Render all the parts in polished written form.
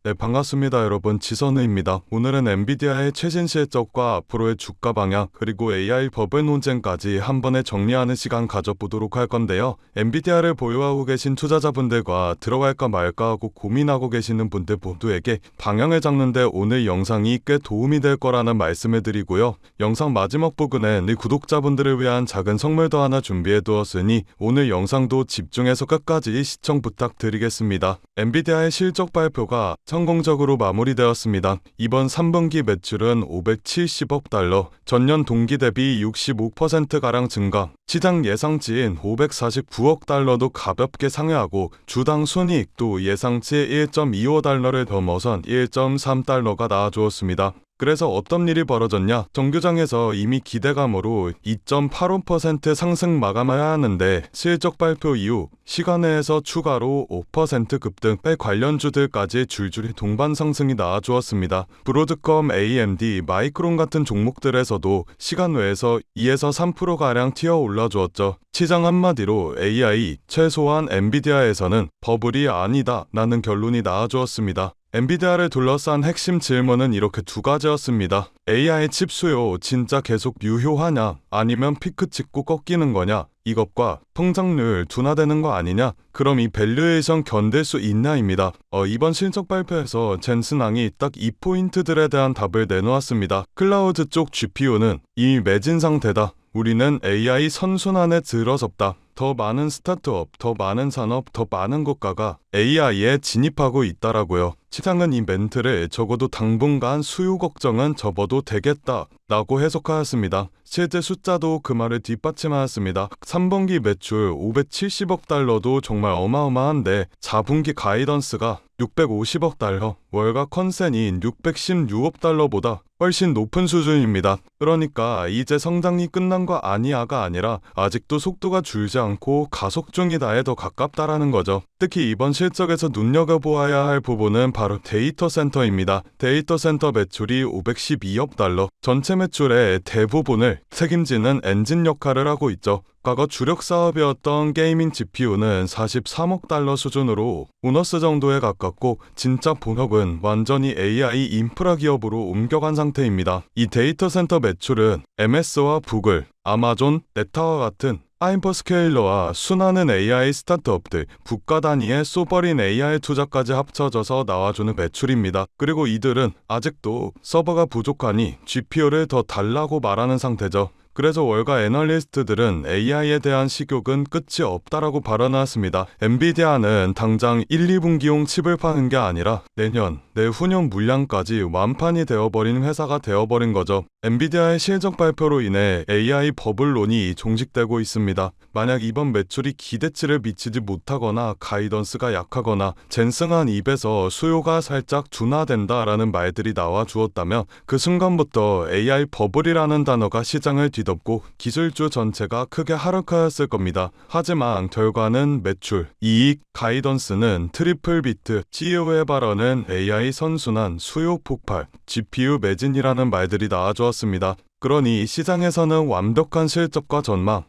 네, 반갑습니다, 여러분. 지선우입니다. 오늘은 엔비디아의 최신 실적과 앞으로의 주가 방향, 그리고 AI 버블 논쟁까지 한 번에 정리하는 시간 가져보도록 할 건데요. 엔비디아를 보유하고 계신 투자자분들과 들어갈까 말까 하고 고민하고 계시는 분들 모두에게 방향을 잡는데 오늘 영상이 꽤 도움이 될 거라는 말씀을 드리고요. 영상 마지막 부분엔 구독자분들을 위한 작은 선물도 하나 준비해 두었으니 오늘 영상도 집중해서 끝까지 시청 부탁드리겠습니다. 엔비디아의 실적 발표가 성공적으로 마무리되었습니다. 이번 3분기 매출은 570억 달러, 전년 동기 대비 65%가량 증가, 시장 예상치인 549억 달러도 가볍게 상회하고 주당 순이익도 예상치 1.25달러를 넘어선 1.3달러가 나와주었습니다. 그래서 어떤 일이 벌어졌냐? 정규장에서 이미 기대감으로 2.85% 상승 마감해야 하는데 실적 발표 이후 시간 내에서 추가로 5% 급등의 관련주들까지 줄줄이 동반 상승이 나와주었습니다. 브로드컴, AMD, 마이크론 같은 종목들에서도 시간 외에서 2에서 3%가량 튀어 올라주었죠. 시장 한마디로 AI, 최소한 엔비디아에서는 버블이 아니다 라는 결론이 나와주었습니다. 엔비디아를 둘러싼 핵심 질문은 이렇게 두 가지였습니다. AI 칩 수요 진짜 계속 유효하냐? 아니면 피크 찍고 꺾이는 거냐? 이것과 성장률 둔화되는 거 아니냐? 그럼 이 밸류에이션 견딜 수 있냐입니다. 이번 실적 발표에서 젠슨왕이 딱 이 포인트들에 대한 답을 내놓았습니다. 클라우드 쪽 GPU는 이미 매진 상태다. 우리는 AI 선순환에 들어섰다. 더 많은 스타트업, 더 많은 산업, 더 많은 국가가 AI에 진입하고 있다라고요. 시장은 이 멘트를 적어도 당분간 수요 걱정은 접어도 되겠다 라고 해석하였습니다. 실제 숫자도 그 말을 뒷받침하였습니다. 3분기 매출 570억 달러도 정말 어마어마한데 4분기 가이던스가 650억 달러, 월가 컨센인 616억 달러보다 훨씬 높은 수준입니다. 그러니까 이제 성장이 끝난 거 아니야가 아니라 아직도 속도가 줄지 않고 가속 중이다에 더 가깝다라는 거죠. 특히 이번 실적에서 눈여겨보아야 할 부분은 바로 데이터 센터입니다. 데이터 센터 매출이 512억 달러, 전체 매출의 대부분을 책임지는 엔진 역할을 하고 있죠. 과거 주력 사업이었던 게이밍 GPU는 43억 달러 수준으로 보너스 정도에 가깝고 진짜 본업은 완전히 AI 인프라 기업으로 옮겨간 상태입니다. 이 데이터 센터 매출은 MS와 구글, 아마존, 네타와 같은 하이퍼스케일러와 수많은 AI 스타트업들, 국가 단위의 소버린 AI 투자까지 합쳐져서 나와주는 매출입니다. 그리고 이들은 아직도 서버가 부족하니 GPU를 더 달라고 말하는 상태죠. 그래서 월가 애널리스트들은 AI에 대한 식욕은 끝이 없다라고 발언했습니다. 엔비디아는 당장 1, 2분기용 칩을 파는 게 아니라 내년, 내후년 물량까지 완판이 되어버린 회사가 되어버린 거죠. 엔비디아의 실적 발표로 인해 AI 버블론이 종식되고 있습니다. 만약 이번 매출이 기대치를 미치지 못하거나 가이던스가 약하거나 젠슨한 입에서 수요가 살짝 둔화된다라는 말들이 나와 주었다면 그 순간부터 AI 버블이라는 단어가 시장을 뒤덮고 기술주 전체가 크게 하락하였을 겁니다. 하지만 결과는 매출, 이익, 가이던스는 트리플 비트, CEO의 발언은 AI 선순환, 수요 폭발, GPU 매진이라는 말들이 나와주었습니다. 그러니 시장에서는 완벽한 실적과 전망,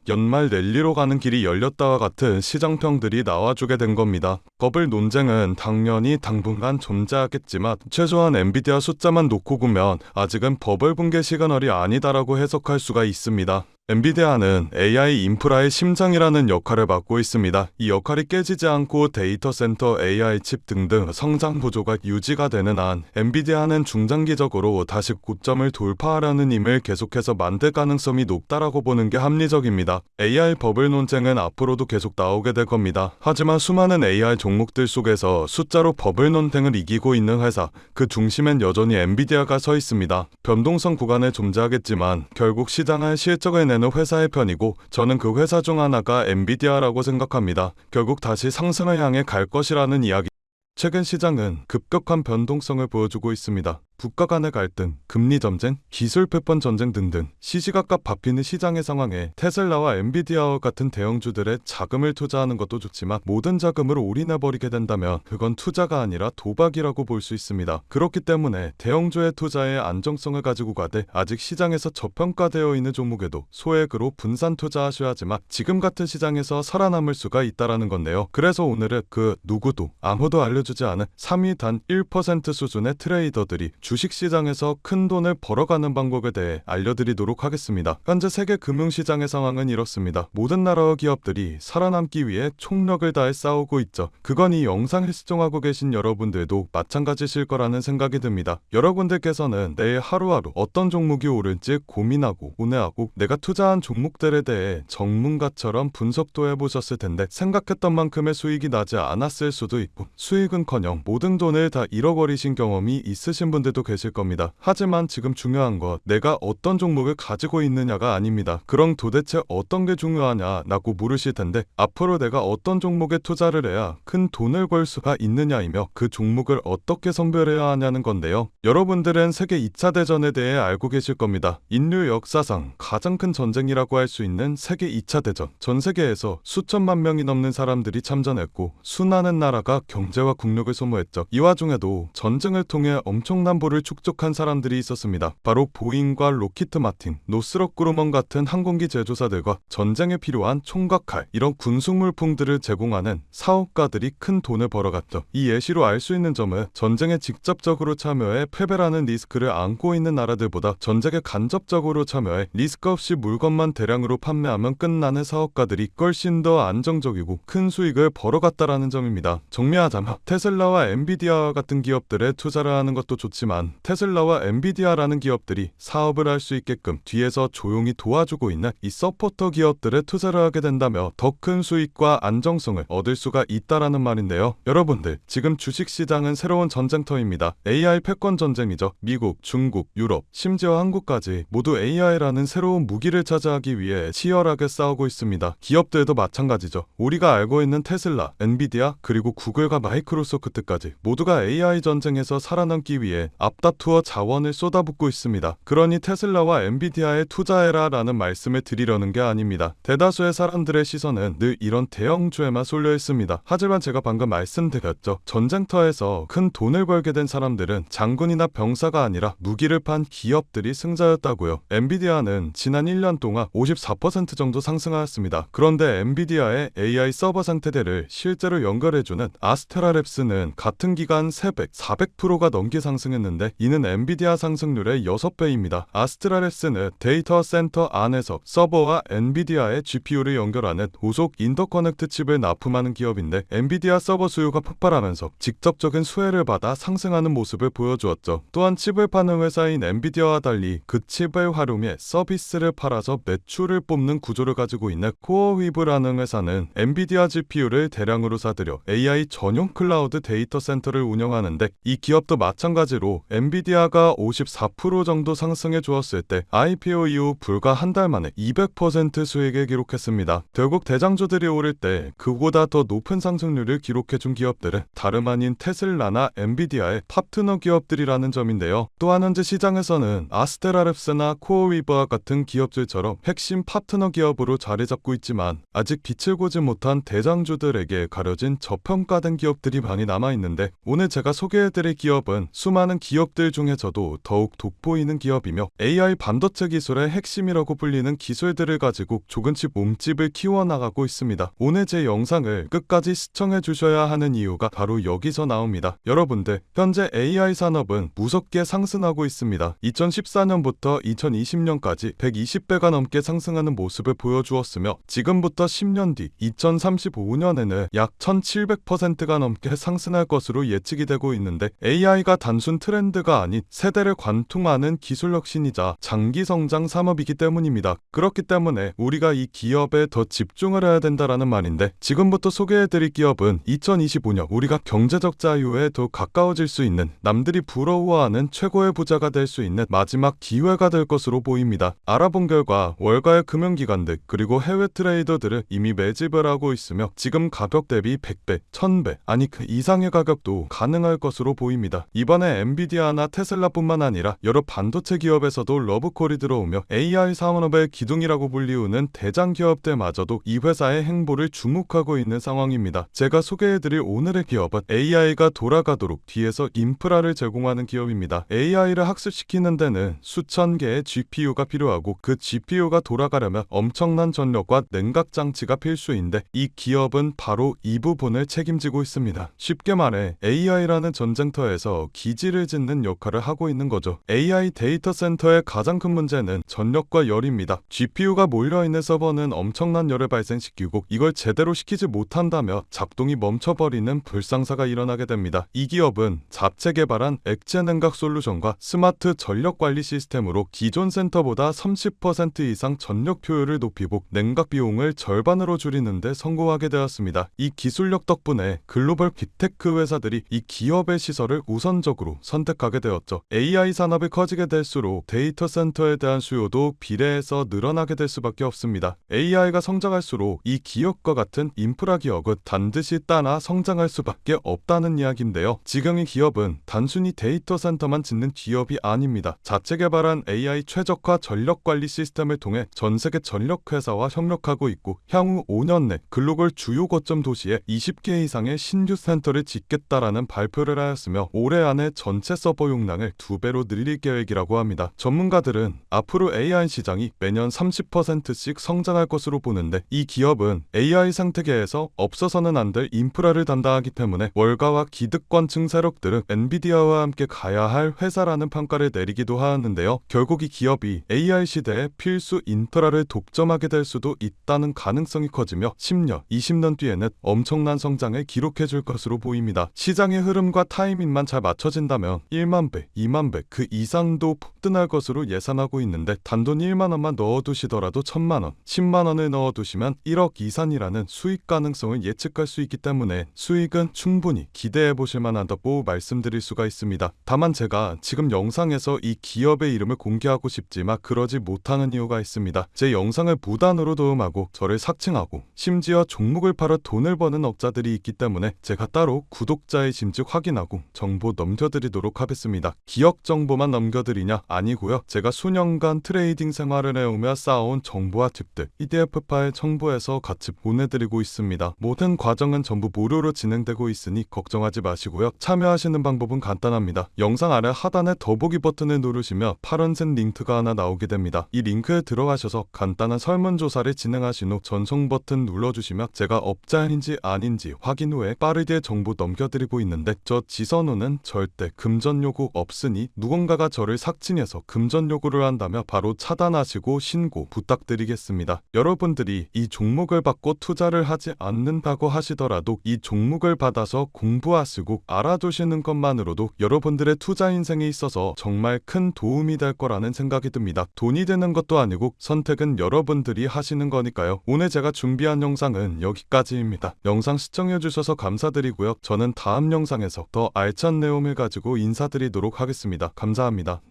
연말 랠리로 가는 길이 열렸다와 같은 시장평들이 나와주게 된 겁니다. 버블 논쟁은 당연히 당분간 존재하겠지만 최소한 엔비디아 숫자만 놓고 보면 아직은 버블 붕괴 시그널이 아니다라고 해석할 수가 있습니다. 엔비디아는 AI 인프라의 심장이라는 역할을 맡고 있습니다. 이 역할이 깨지지 않고 데이터 센터, AI 칩 등등 성장 구조가 유지가 되는 한 엔비디아는 중장기적으로 다시 고점을 돌파하려는 힘을 계속해서 만들 가능성이 높다라고 보는 게 합리적입니다. AI 버블 논쟁은 앞으로도 계속 나오게 될 겁니다. 하지만 수많은 AI 종목들 속에서 숫자로 버블 논쟁을 이기고 있는 회사, 그 중심엔 여전히 엔비디아가 서 있습니다. 변동성 구간에 존재하겠지만 결국 시장의 실적을 내는 회사의 편이고 저는 그 회사 중 하나가 엔비디아라고 생각합니다. 결국 다시 상승을 향해 갈 것이라는 이야기. 최근 시장은 급격한 변동성을 보여주고 있습니다. 국가 간의 갈등, 금리 전쟁, 기술 패권 전쟁 등등 시시각각 바뀌는 시장의 상황에 테슬라와 엔비디아와 같은 대형주들의 자금을 투자하는 것도 좋지만 모든 자금을 올인해버리게 된다면 그건 투자가 아니라 도박이라고 볼 수 있습니다. 그렇기 때문에 대형주의 투자의 안정성을 가지고 가되 아직 시장에서 저평가되어 있는 종목에도 소액으로 분산 투자하셔야 하지만 지금 같은 시장에서 살아남을 수가 있다라는 건데요. 그래서 오늘은 그 누구도 아무도 알려주지 않은 3위 단 1% 수준의 트레이더들이 주식시장에서 큰 돈을 벌어가는 방법에 대해 알려드리도록 하겠습니다. 현재 세계 금융시장의 상황은 이렇습니다. 모든 나라와 기업들이 살아남기 위해 총력을 다해 싸우고 있죠. 그건 이 영상을 시청하고 계신 여러분들도 마찬가지실 거라는 생각이 듭니다. 여러분들께서는 내일 하루하루 어떤 종목이 오를지 고민하고 고뇌하고 내가 투자한 종목들에 대해 전문가처럼 분석도 해보셨을 텐데 생각했던 만큼의 수익이 나지 않았을 수도 있고 수익은커녕 모든 돈을 다 잃어버리신 경험이 있으신 분들도 계실 겁니다. 하지만 지금 중요한 것 내가 어떤 종목을 가지고 있느냐가 아닙니다. 그럼 도대체 어떤 게 중요하냐라고 물으실 텐데 앞으로 내가 어떤 종목에 투자를 해야 큰 돈을 벌 수가 있느냐이며 그 종목을 어떻게 선별해야 하냐는 건데요. 여러분들은 세계 2차 대전에 대해 알고 계실 겁니다. 인류 역사상 가장 큰 전쟁이라고 할 수 있는 세계 2차 대전. 전 세계에서 수천만 명이 넘는 사람들이 참전했고 수많은 나라가 경제와 국력을 소모했죠. 이 와중에도 전쟁을 통해 엄청난 부를 축적한 사람들이 있었습니다. 바로 보잉과 로키트 마틴, 노스럽 그루먼 같은 항공기 제조사들과 전쟁에 필요한 총과 칼, 이런 군수물품들을 제공하는 사업가들이 큰 돈을 벌어갔죠. 이 예시로 알 수 있는 점은 전쟁에 직접적으로 참여해 패배라는 리스크를 안고 있는 나라들보다 전쟁에 간접적으로 참여해 리스크 없이 물건만 대량으로 판매하면 끝나는 사업가들이 훨씬 더 안정적이고 큰 수익을 벌어갔다라는 점입니다. 정리하자면 테슬라와 엔비디아와 같은 기업들에 투자를 하는 것도 좋지만 테슬라와 엔비디아라는 기업들이 사업을 할 수 있게끔 뒤에서 조용히 도와주고 있는 이 서포터 기업들에 투자를 하게 된다면 더 큰 수익과 안정성을 얻을 수가 있다라는 말인데요. 여러분들 지금 주식시장은 새로운 전쟁터입니다. AI 패권 전쟁이죠. 미국, 중국, 유럽, 심지어 한국까지 모두 AI라는 새로운 무기를 차지하기 위해 치열하게 싸우고 있습니다. 기업들도 마찬가지죠. 우리가 알고 있는 테슬라, 엔비디아, 그리고 구글과 마이크로소프트까지 모두가 AI 전쟁에서 살아남기 위해 앞다투어 자원을 쏟아붓고 있습니다. 그러니 테슬라와 엔비디아에 투자해라 라는 말씀을 드리려는 게 아닙니다. 대다수의 사람들의 시선은 늘 이런 대형주에만 쏠려 있습니다. 하지만 제가 방금 말씀드렸죠. 전쟁터에서 큰 돈을 벌게 된 사람들은 장군이나 병사가 아니라 무기를 판 기업들이 승자였다고요. 엔비디아는 지난 1년 동안 54% 정도 상승하였습니다. 그런데 엔비디아의 AI 서버 상태들을 실제로 연결해주는 아스테라랩스는 같은 기간 300, 400%가 넘게 상승했는데 이는 엔비디아 상승률의 6배입니다. 아스테라랩스는 데이터 센터 안에서 서버와 엔비디아의 GPU를 연결하는 고속 인터커넥트 칩을 납품하는 기업인데 엔비디아 서버 수요가 폭발하면서 직접적인 수혜를 받아 상승하는 모습을 보여주었죠. 또한 칩을 파는 회사인 엔비디아와 달리 그 칩을 활용해 서비스를 팔아서 매출을 뽑는 구조를 가지고 있는 코어위브라는 회사는 엔비디아 GPU를 대량으로 사들여 AI 전용 클라우드 데이터 센터를 운영하는데 이 기업도 마찬가지로 엔비디아가 54% 정도 상승해 주었을 때 IPO 이후 불과 한 달 만에 200% 수익을 기록했습니다. 결국 대장주들이 오를 때 그보다 더 높은 상승률을 기록해준 기업들은 다름 아닌 테슬라나 엔비디아의 파트너 기업들이라는 점인데요. 또한 현재 시장에서는 아스테라랩스나 코어위버와 같은 기업들처럼 핵심 파트너 기업으로 자리 잡고 있지만 아직 빛을 보지 못한 대장주들에게 가려진 저평가된 기업들이 많이 남아있는데 오늘 제가 소개해드릴 기업은 수많은 기업들 중에서도 더욱 돋보이는 기업이며 AI 반도체 기술의 핵심이라고 불리는 기술들을 가지고 조금씩 몸집을 키워나가고 있습니다. 오늘 제 영상을 끝까지 시청해 주셔야 하는 이유가 바로 여기서 나옵니다. 여러분들 현재 AI 산업은 무섭게 상승하고 있습니다. 2014년부터 2020년까지 120배가 넘게 상승하는 모습을 보여주었으며 지금부터 10년 뒤 2035년에는 약 1700%가 넘게 상승할 것으로 예측이 되고 있는데 AI가 단순 트렌드가 아닌 세대를 관통하는 기술 혁신이자 장기 성장 산업이기 때문입니다. 그렇기 때문에 우리가 이 기업에 더 집중을 해야 된다라는 말인데 지금부터 소개해드릴 기업은 2025년 우리가 경제적 자유에 더 가까워질 수 있는 남들이 부러워하는 최고의 부자가 될 수 있는 마지막 기회가 될 것으로 보입니다. 알아본 결과 월가의 금융기관들 그리고 해외 트레이더들은 이미 매집을 하고 있으며 지금 가격 대비 100배, 1000배 아니 그 이상의 가격도 가능할 것으로 보입니다. 이번에 엔비디아 엔비디아나 테슬라뿐만 아니라 여러 반도체 기업에서도 러브콜이 들어오며 AI 산업의 기둥이라고 불리우는 대장 기업들마저도 이 회사의 행보를 주목하고 있는 상황입니다. 제가 소개해드릴 오늘의 기업은 AI가 돌아가도록 뒤에서 인프라를 제공하는 기업입니다. AI를 학습시키는 데는 수천 개의 GPU가 필요하고 그 GPU가 돌아가려면 엄청난 전력과 냉각 장치가 필수인데 이 기업은 바로 이 부분을 책임지고 있습니다. 쉽게 말해 AI라는 전쟁터에서 기지를 짓는 역할을 하고 있는 거죠. AI 데이터 센터의 가장 큰 문제는 전력과 열입니다. GPU가 몰려있는 서버는 엄청난 열을 발생시키고 이걸 제대로 시키지 못한다며 작동이 멈춰버리는 불상사가 일어나게 됩니다. 이 기업은 자체 개발한 액체 냉각 솔루션과 스마트 전력 관리 시스템으로 기존 센터보다 30% 이상 전력 효율을 높이고 냉각 비용을 절반으로 줄이는 데 성공하게 되었습니다. 이 기술력 덕분에 글로벌 빅테크 회사들이 이 기업의 시설을 우선적으로 선택하게 되었죠. AI 산업이 커지게 될수록 데이터 센터에 대한 수요도 비례해서 늘어나게 될 수밖에 없습니다. AI가 성장할수록 이 기업과 같은 인프라 기업은 반드시 따라 성장할 수밖에 없다는 이야기인데요. 지금 이 기업은 단순히 데이터 센터만 짓는 기업이 아닙니다. 자체 개발한 AI 최적화 전력 관리 시스템을 통해 전 세계 전력 회사와 협력하고 있고 향후 5년 내 글로벌 주요 거점 도시에 20개 이상의 신규 센터를 짓겠다라는 발표를 하였으며 올해 안에 전체 서버 용량을 2배로 늘릴 계획이라고 합니다. 전문가들은 앞으로 AI 시장이 매년 30%씩 성장할 것으로 보는데 이 기업은 AI 생태계에서 없어서는 안 될 인프라를 담당하기 때문에 월가와 기득권층 세력들은 엔비디아와 함께 가야 할 회사라는 평가를 내리기도 하였는데요. 결국 이 기업이 AI 시대에 필수 인프라를 독점하게 될 수도 있다는 가능성이 커지며 10년, 20년 뒤에는 엄청난 성장을 기록해 줄 것으로 보입니다. 시장의 흐름과 타이밍만 잘 맞춰진다면 1만 배, 2만 배, 그 이상도 폭등할 것으로 예상하고 있는데 단돈 1만 원만 넣어두시더라도 1,000만 원, 10만 원을 넣어두시면 1억 이상이라는 수익 가능성을 예측할 수 있기 때문에 수익은 충분히 기대해 보실 만하다고 말씀드릴 수가 있습니다. 다만 제가 지금 영상에서 이 기업의 이름을 공개하고 싶지만 그러지 못하는 이유가 있습니다. 제 영상을 무단으로 도움하고 저를 삭칭하고 심지어 종목을 팔아 돈을 버는 업자들이 있기 때문에 제가 따로 구독자의 심지 확인하고 정보 넘겨드리도록 하겠습니다. 기업 정보만 넘겨드리냐? 아니고요. 제가 수년간 트레이딩 생활을 해오며 쌓아온 정보와 팁들 PDF 파일 첨부해서 같이 보내드리고 있습니다. 모든 과정은 전부 무료로 진행되고 있으니 걱정하지 마시고요. 참여하시는 방법은 간단합니다. 영상 아래 하단에 더보기 버튼을 누르시면 파란색 링크가 하나 나오게 됩니다. 이 링크에 들어가셔서 간단한 설문조사를 진행하신 후 전송 버튼 눌러주시면 제가 업자인지 아닌지 확인 후에 빠르게 정보 넘겨드리고 있는데 저 지선우는 절대 금전 요구 없으니 누군가가 저를 삭칭해서 금전 요구를 한다면 바로 차단하시고 신고 부탁드리겠습니다. 여러분들이 이 종목을 받고 투자를 하지 않는다고 하시더라도 이 종목을 받아서 공부하시고 알아두시는 것만으로도 여러분들의 투자 인생에 있어서 정말 큰 도움이 될 거라는 생각이 듭니다. 돈이 되는 것도 아니고 선택은 여러분들이 하시는 거니까요. 오늘 제가 준비한 영상은 여기까지입니다. 영상 시청해주셔서 감사드리고요. 저는 다음 영상에서 더 알찬 내용을 가지고 인사드리도록 하겠습니다. 감사합니다.